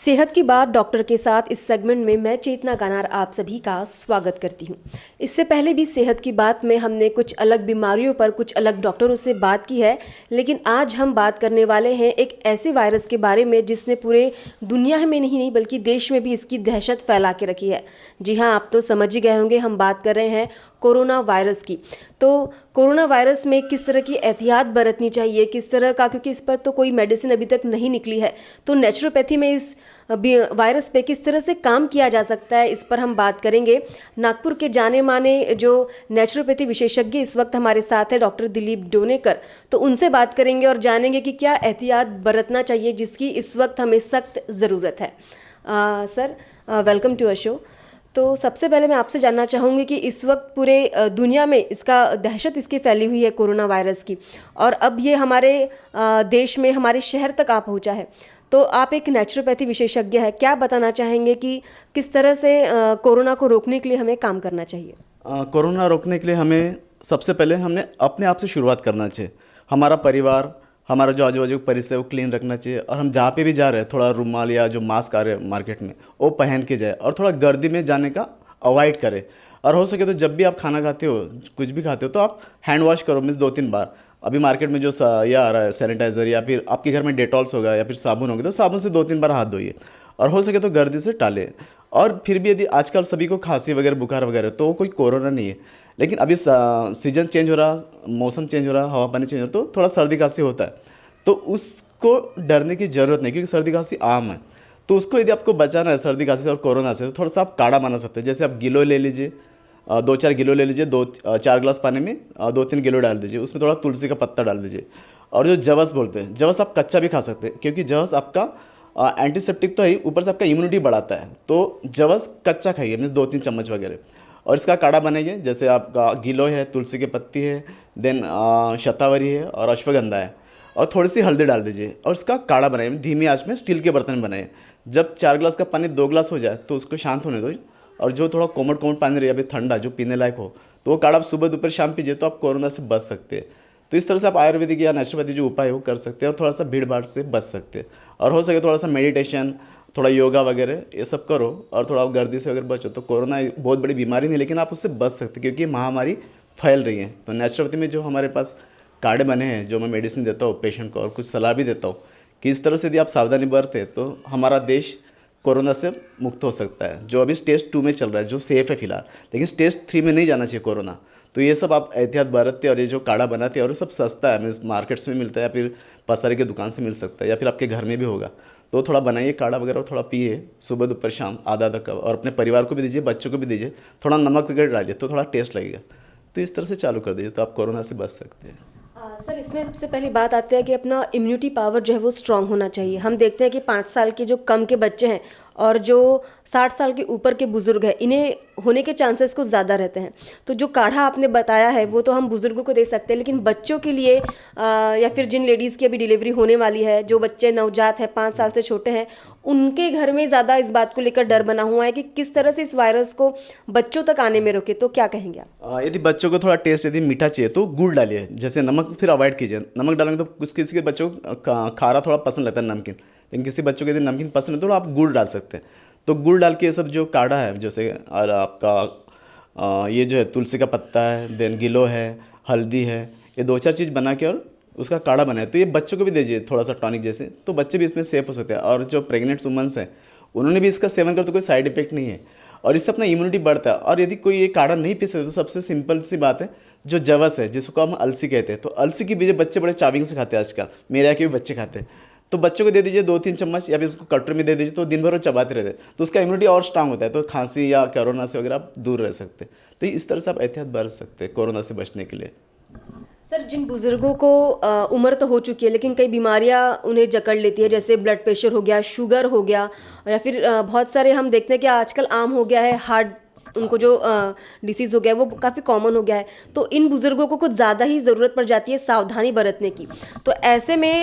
सेहत की बात डॉक्टर के साथ इस सेगमेंट में मैं चेतना गानार आप सभी का स्वागत करती हूँ। इससे पहले भी सेहत की बात में हमने कुछ अलग बीमारियों पर कुछ अलग डॉक्टरों से बात की है, लेकिन आज हम बात करने वाले हैं एक ऐसे वायरस के बारे में जिसने पूरे दुनिया में नहीं बल्कि देश में भी इसकी दहशत फैला के रखी है। जी हाँ, आप तो समझ ही गए होंगे, हम बात कर रहे हैं कोरोना वायरस की। तो कोरोना वायरस में किस तरह की एहतियात बरतनी चाहिए, किस तरह का, क्योंकि इस पर तो कोई मेडिसिन अभी तक नहीं निकली है, तो नेचुरोपैथी में इस वायरस पे किस तरह से काम किया जा सकता है, इस पर हम बात करेंगे। नागपुर के जाने माने जो नेचुरोपैथी विशेषज्ञ इस वक्त हमारे साथ है, डॉक्टर दिलीप डोनेकर, तो उनसे बात करेंगे और जानेंगे कि क्या एहतियात बरतना चाहिए जिसकी इस वक्त हमें सख्त ज़रूरत है। Sir, welcome to a show. तो सबसे पहले मैं आपसे जानना चाहूँगी कि इस वक्त पूरे दुनिया में इसका दहशत इसकी फैली हुई है कोरोना वायरस की, और अब ये हमारे देश में, हमारे शहर तक आ पहुँचा है। तो आप एक नेचुरोपैथी विशेषज्ञ हैं, क्या बताना चाहेंगे कि किस तरह से कोरोना को रोकने के लिए हमें काम करना चाहिए? कोरोना रोकने के लिए हमें सबसे पहले हमने अपने आप से शुरुआत करना चाहिए। हमारा परिवार, हमारा जो आजू बाजू परिसर है वो क्लीन रखना चाहिए, और हम जहाँ पे भी जा रहे हैं थोड़ा रुमाल या जो मास्क आ रहे हैं मार्केट में वो पहन के जाए, और थोड़ा गर्दी में जाने का अवॉइड करें। और हो सके तो जब भी आप खाना खाते हो, कुछ भी खाते हो, तो आप हैंड वॉश करो, मीन्स 2-3 बार। अभी मार्केट में जो यह आ रहा है सैनिटाइज़र, या फिर आपके घर में डेटॉल्स होगा या फिर साबुन होगी, तो साबुन से 2-3 बार हाथ धोइए, और हो सके तो गर्दी से टालें। और फिर भी यदि आजकल सभी को खांसी वगैरह, बुखार वगैरह, तो कोई कोरोना नहीं है, लेकिन अभी सीजन चेंज हो रहा, मौसम चेंज हो रहा, हवा पानी चेंज हो रहा, तो थोड़ा सर्दी खांसी होता है, तो उसको डरने की ज़रूरत नहीं, क्योंकि सर्दी खांसी आम है। तो उसको यदि आपको बचाना है सर्दी खांसी से और कोरोना से, तो थोड़ा सा आप काढ़ा बना सकते हैं। जैसे आप गिलो ले लीजिए, 2-4 गिलो ले लीजिए, 4 गिलास पानी में 2-3 गिलो डाल दीजिए, उसमें थोड़ा तुलसी का पत्ता डाल दीजिए। और जो जवस बोलते हैं, जवस आप कच्चा भी खा सकते हैं, क्योंकि जवस आपका एंटीसेप्टिक तो है ही, ऊपर से आपका इम्यूनिटी बढ़ाता है। तो जवस कच्चा खाइए, मीन्स 2-3 चम्मच वगैरह, और इसका काढ़ा बनाइए। जैसे आपका गिलो है, तुलसी की पत्ती है, देन शतावरी है और अश्वगंधा है, और थोड़ी सी हल्दी डाल दीजिए, और उसका काढ़ा बनाइए धीमी आंच में, स्टील के बर्तन में बनाइए। जब 4 गिलास का पानी 2 गिलास हो जाए तो उसको शांत होने दो, और जो थोड़ा कोमट कोमट पानी रहे, अभी ठंडा जो पीने लायक हो, तो वो काढ़ा आप सुबह दोपहर शाम पीजिए, तो आप कोरोना से बच सकते हैं। तो इस तरह से आप आयुर्वेदिक या नेचुरोपैथी जो उपाय है वो कर सकते हैं, और थोड़ा सा भीड़ भाड़ से बच सकते हैं। और हो सके थोड़ा सा मेडिटेशन, थोड़ा योगा वगैरह ये सब करो, और थोड़ा आप गर्दी से अगर बचो, तो कोरोना बहुत बड़ी बीमारी नहीं, लेकिन आप उससे बच सकते हैं, क्योंकि महामारी फैल रही है। तो नेचुरोपैथी में जो हमारे पास काढ़े बने हैं, जो मैं मेडिसिन देता हूँ पेशेंट को, और कुछ सलाह भी देता हूँ कि इस तरह से यदि आप सावधानी बरते तो हमारा देश कोरोना से मुक्त हो सकता है। जो अभी स्टेज 2 में चल रहा है, जो सेफ है फिलहाल, लेकिन स्टेज 3 में नहीं जाना चाहिए कोरोना। तो ये सब आप एहतियात बरतते, और ये जो काढ़ा बनाते हैं, और ये सब सस्ता है, मीन्स मार्केट्स में मिलता है, या फिर पसारी की दुकान से मिल सकता है, या फिर आपके घर में भी होगा। तो थोड़ा बनाइए काढ़ा वगैरह, और थोड़ा पिए सुबह दोपहर शाम आधा कप, और अपने परिवार को भी दीजिए, बच्चों को भी दीजिए। थोड़ा नमक वगैरह डालिए तो थोड़ा टेस्ट लगेगा। तो इस तरह से चालू कर दीजिए, तो आप कोरोना से बच सकते हैं। सर, इसमें सबसे पहली बात आती है कि अपना इम्यूनिटी पावर जो है वो स्ट्रांग होना चाहिए। हम देखते हैं कि 5 साल के जो कम के बच्चे हैं और जो 60 साल के ऊपर के बुज़ुर्ग हैं, इन्हें होने के चांसेस कुछ ज़्यादा रहते हैं। तो जो काढ़ा आपने बताया है वो तो हम बुज़ुर्गों को दे सकते हैं, लेकिन बच्चों के लिए या फिर जिन लेडीज़ की अभी डिलीवरी होने वाली है, जो बच्चे नवजात हैं, 5 साल से छोटे हैं, उनके घर में ज़्यादा इस बात को लेकर डर बना हुआ है कि किस तरह से इस वायरस को बच्चों तक आने में रोके। तो क्या कहेंगे आप? यदि बच्चों को थोड़ा टेस्ट यदि मीठा चाहिए तो गुड़ डालिए। जैसे नमक फिर अवॉइड कीजिए, नमक डालेंगे तो कुछ किसी के बच्चों को खारा थोड़ा पसंद लगता है, नमकीन, लेकिन किसी बच्चों को यदि नमकीन पसंद है तो आप गुड़ डाल सकते हैं। तो गुड़ डाल के ये सब जो काढ़ा है, जैसे और आपका ये जो है तुलसी का पत्ता है, देन गिलो है, हल्दी है, ये 2-4 चीज़ बना के और उसका काढ़ा बनाए, तो ये बच्चों को भी दीजिए थोड़ा सा टॉनिक जैसे, तो बच्चे भी इसमें सेफ हो सकते हैं। और जो प्रेग्नेंट वुमेन्स हैं उन्होंने भी इसका सेवन कर, तो कोई साइड इफेक्ट नहीं है, और इससे अपना इम्यूनिटी बढ़ता है। और यदि कोई ये काढ़ा नहीं पी सकते तो सबसे सिंपल सी बात है, जो जवस है जिसको हम अलसी कहते हैं, तो अलसी की बीज बच्चे बड़े चाविंग से खाते हैं आजकल, मेरे यहाँ के भी बच्चे खाते हैं, तो बच्चों को दे दीजिए 2-3 चम्मच, या फिर उसको कटोरी में दे दीजिए, तो दिन भर वो चबाते रहते हैं, तो उसका इम्यूनिटी और स्ट्रांग होता है, तो खांसी या कोरोना से वगैरह आप दूर रह सकते हैं। तो इस तरह से आप एहतियात बरत सकते हैं कोरोना से बचने के लिए। सर, जिन बुज़ुर्गों को उम्र तो हो चुकी है लेकिन कई बीमारियां उन्हें जकड़ लेती है, जैसे ब्लड प्रेशर हो गया, शुगर हो गया, या फिर बहुत सारे हम देखते हैं कि आजकल आम हो गया है हार्ट उनको जो डिसीज़ हो गया है वो काफ़ी कॉमन हो गया है, तो इन बुज़ुर्गों को कुछ ज़्यादा ही ज़रूरत पड़ जाती है सावधानी बरतने की। तो ऐसे में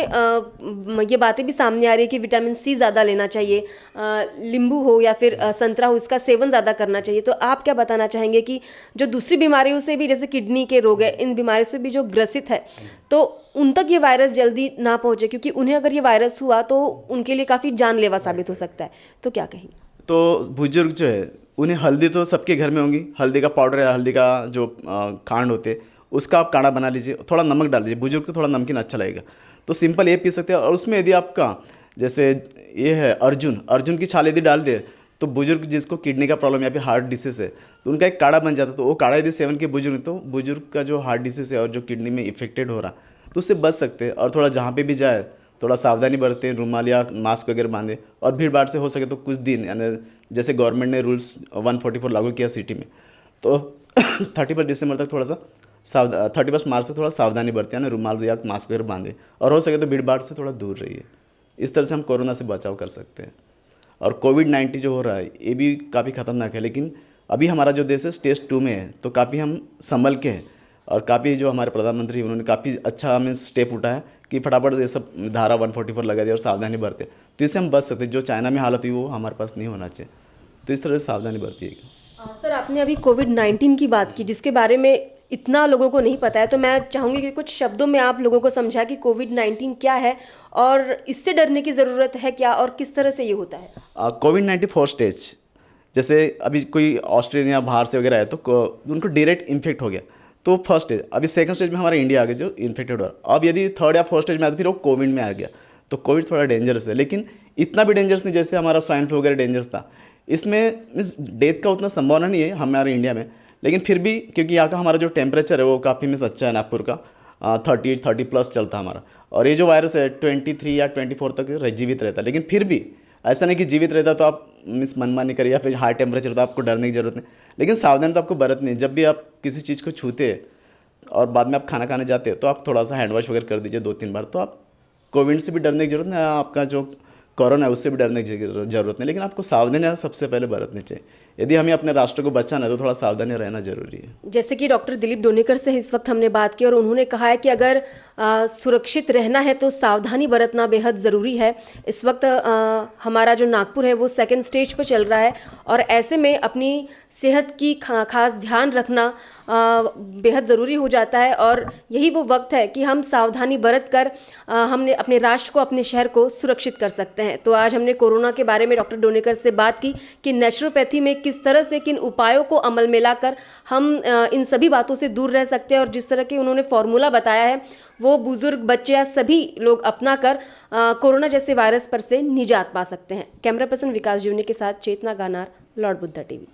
ये बातें भी सामने आ रही है कि विटामिन सी ज़्यादा लेना चाहिए, नींबू हो या फिर संतरा हो, इसका सेवन ज़्यादा करना चाहिए। तो आप क्या बताना चाहेंगे कि जो दूसरी बीमारियों से भी, जैसे किडनी के रोग है, इन बीमारियों से भी जो ग्रसित है, तो उन तक ये वायरस जल्दी ना पहुँचे, क्योंकि उन्हें अगर ये वायरस हुआ तो उनके लिए काफ़ी जानलेवा साबित हो सकता है, तो क्या कहेंगे? तो बुजुर्ग जो है उन्हें हल्दी तो सबके घर में होंगी, हल्दी का पाउडर या हल्दी का जो कांड होते हैं उसका आप काढ़ा बना लीजिए, थोड़ा नमक डाल दीजिए, बुजुर्ग को थोड़ा नमकीन अच्छा लगेगा, तो सिंपल ये पी सकते हैं। और उसमें यदि आपका जैसे ये है अर्जुन की छाल यदि डाल दे तो बुजुर्ग जिसको किडनी का प्रॉब्लम या फिर हार्ट डिसीज़ है तो उनका एक काढ़ा बन जाता है। तो वो काढ़ा यदि सेवन के बुजुर्ग, तो बुजुर्ग का जो हार्ट डिसीज़ है और जो किडनी में इफेक्टेड हो रहा तो उससे बच सकते हैं। और थोड़ा जहाँ पे भी जाए थोड़ा सावधानी बरतें, रुमाल या मास्क वगैरह बांधें, और भीड़ भाड़ से हो सके तो कुछ दिन, यानी जैसे गवर्नमेंट ने रूल्स 144 लागू किया सिटी में, तो 31 दिसंबर तक थोड़ा सा 31 मार्च से थोड़ा सावधानी बरतें, यानी रुमाल या मास्क वगैरह बांधें, और हो सके तो भीड़ भाड़ से थोड़ा दूर रहिए। इस तरह से हम कोरोना से बचाव कर सकते हैं। और कोविड-19 जो हो रहा है ये भी काफ़ी ख़तरनाक है, लेकिन अभी हमारा जो देश है स्टेज 2 में है, तो काफ़ी हम संभल के हैं। और काफ़ी जो हमारे प्रधानमंत्री उन्होंने काफ़ी अच्छा हमें स्टेप उठाया कि फटाफट ये सब धारा 144 लगा दिया और सावधानी बरते, तो इससे हम बच सकते हैं। जो चाइना में हालत हुई वो हमारे पास नहीं होना चाहिए, तो इस तरह से सावधानी बरतिएगा। सर, आपने अभी कोविड-19 की बात की, जिसके बारे में इतना लोगों को नहीं पता है, तो मैं चाहूँगी कि कुछ शब्दों में आप लोगों को समझा कि कोविड-19 क्या है और इससे डरने की ज़रूरत है क्या, और किस तरह से ये होता है? कोविड-19 4 स्टेज, जैसे अभी कोई ऑस्ट्रेलिया बाहर से वगैरह आए तो उनको डायरेक्ट इन्फेक्ट हो गया, तो फर्स्ट स्टेज। अभी सेकंड स्टेज में हमारा इंडिया आ गया जो इन्फेक्टेड हुआ। अब यदि थर्ड या फोर्थ स्टेज में आया तो फिर वो कोविड में आ गया। तो कोविड थोड़ा डेंजरस है, लेकिन इतना भी डेंजरस नहीं जैसे हमारा स्वाइन फ्लू वगैरह डेंजरस था। इसमें मीन्स डेथ का उतना संभावना नहीं है हमारे इंडिया में, लेकिन फिर भी क्योंकि यहाँ का हमारा जो टेम्परेचर है वो काफ़ी मीन्स अच्छा है, नागपुर का 30 प्लस चलता हमारा। और ये जो वायरस है 23 या 24 तक जीवित रहता है, लेकिन फिर भी ऐसा नहीं कि जीवित रहता तो आप मीन्स मनमानी करिए या फिर हाई टेम्परेचर तो आपको डरने की जरूरत नहीं, लेकिन सावधानी तो आपको बरतनी है। जब भी आप किसी चीज़ को छूते हैं और बाद में आप खाना खाने जाते हैं तो आप थोड़ा सा हैंड वॉश वगैरह कर दीजिए 2-3 बार, तो आप कोविड से भी डरने की जरूरत नहीं, आपका जो कोरोना है उससे भी डरने की जरूरत नहीं, लेकिन आपको सावधानी सबसे पहले बरतनी चाहिए। यदि हमें अपने राष्ट्र को बचाना है तो थोड़ा सावधानी रहना जरूरी है। जैसे कि डॉक्टर दिलीप डोनेकर से इस वक्त हमने बात की और उन्होंने कहा है कि अगर सुरक्षित रहना है तो सावधानी बरतना बेहद ज़रूरी है। इस वक्त हमारा जो नागपुर है वो सेकंड स्टेज पर चल रहा है और ऐसे में अपनी सेहत की खास ध्यान रखना बेहद ज़रूरी हो जाता है और यही वो वक्त है कि हम सावधानी बरत कर हमने अपने राष्ट्र को, अपने शहर को सुरक्षित कर सकते हैं। तो आज हमने कोरोना के बारे में डॉक्टर डोनेकर से बात की कि नेचुरोपैथी में किस तरह से, किन उपायों को अमल में लाकर हम इन सभी बातों से दूर रह सकते हैं और जिस तरह के उन्होंने फॉर्मूला बताया है वो बुजुर्ग, बच्चे या सभी लोग अपना कर कोरोना जैसे वायरस पर से निजात पा सकते हैं। कैमरा पर्सन विकास जीवनी के साथ चेतना गानार, लॉर्ड बुद्धा टीवी।